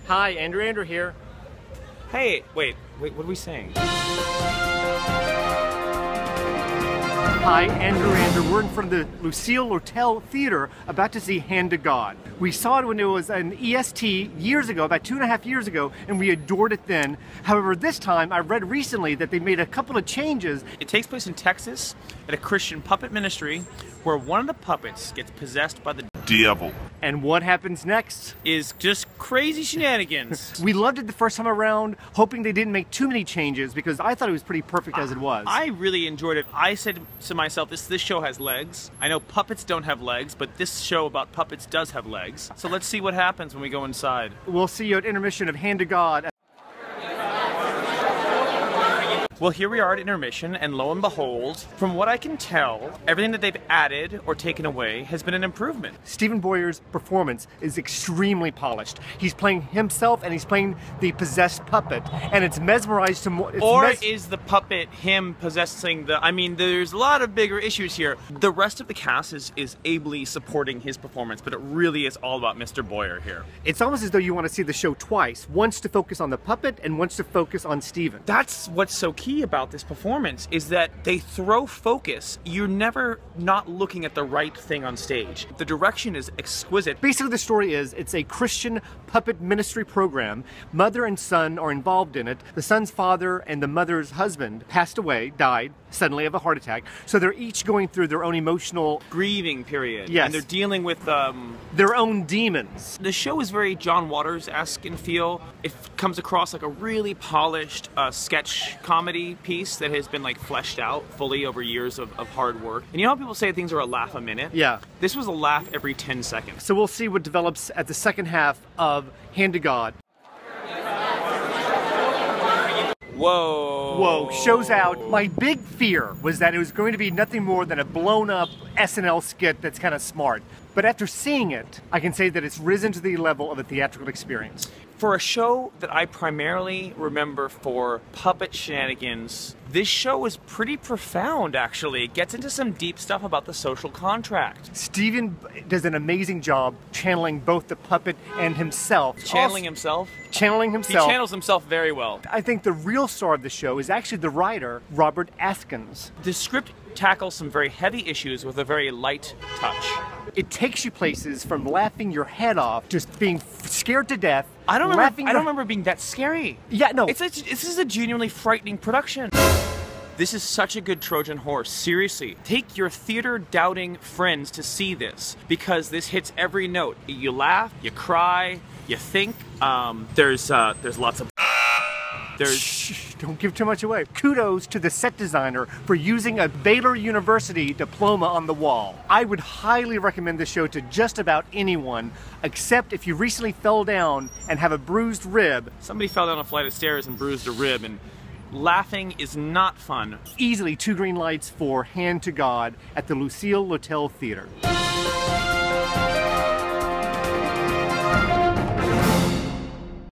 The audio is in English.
Hi, Andrew here. Hey, wait, what are we saying? Hi, Andrew. We're in front of the Lucille Lortel Theater about to see Hand to God. We saw it when it was an EST years ago, about 2.5 years ago, and we adored it then. However, this time I read recently that they made a couple of changes. It takes place in Texas at a Christian puppet ministry where one of the puppets gets possessed by the devil. And what happens next Is just crazy shenanigans. We loved it the first time around, hoping they didn't make too many changes because I thought it was pretty perfect as it was. I really enjoyed it. I said to myself, this show has legs. I know puppets don't have legs, but this show about puppets does have legs. So let's see what happens when we go inside. We'll see you at intermission of Hand to God. Well, here we are at intermission, and lo and behold, from what I can tell, everything that they've added or taken away has been an improvement. Stephen Boyer's performance is extremely polished. He's playing himself and he's playing the possessed puppet, and it's mesmerized to more. Or is the puppet him possessing the... I mean, there's a lot of bigger issues here. The rest of the cast is ably supporting his performance, but it really is all about Mr. Boyer here. It's almost as though you want to see the show twice, once to focus on the puppet and once to focus on Stephen. That's what's so key about this performance, is that they throw focus. You're never not looking at the right thing on stage. The direction is exquisite. Basically, the story is it's a Christian puppet ministry program. Mother and son are involved in it. The son's father and the mother's husband passed away, died suddenly of a heart attack. So they're each going through their own emotional grieving period. Yes. And they're dealing with their own demons. The show is very John Waters-esque in feel. It comes across like a really polished sketch comedy piece that has been like fleshed out fully over years of hard work. And you know how people say things are a laugh a minute? Yeah. This was a laugh every 10 seconds. So we'll see what develops at the second half of Hand to God. Whoa. Shows out. My big fear was that it was going to be nothing more than a blown up SNL skit that's kind of smart. But after seeing it, I can say that it's risen to the level of a theatrical experience. For a show that I primarily remember for puppet shenanigans, this show is pretty profound, actually. It gets into some deep stuff about the social contract. Stephen does an amazing job channeling both the puppet and himself. Channeling himself? Channeling himself. He channels himself very well. I think the real star of the show is actually the writer, Robert Askins. The script tackles some very heavy issues with a very light touch. It takes you places from laughing your head off, just being scared to death. I don't remember being that scary. Yeah, no. This is a genuinely frightening production. This is such a good Trojan horse. Seriously, take your theater-doubting friends to see this, because this hits every note. You laugh, you cry, you think. There's lots of... Shh, don't give too much away. Kudos to the set designer for using a Baylor University diploma on the wall. I would highly recommend this show to just about anyone, except if you recently fell down and have a bruised rib. Somebody fell down a flight of stairs and bruised a rib, and laughing is not fun. Easily 2 green lights for Hand to God at the Lucille Lortel Theater.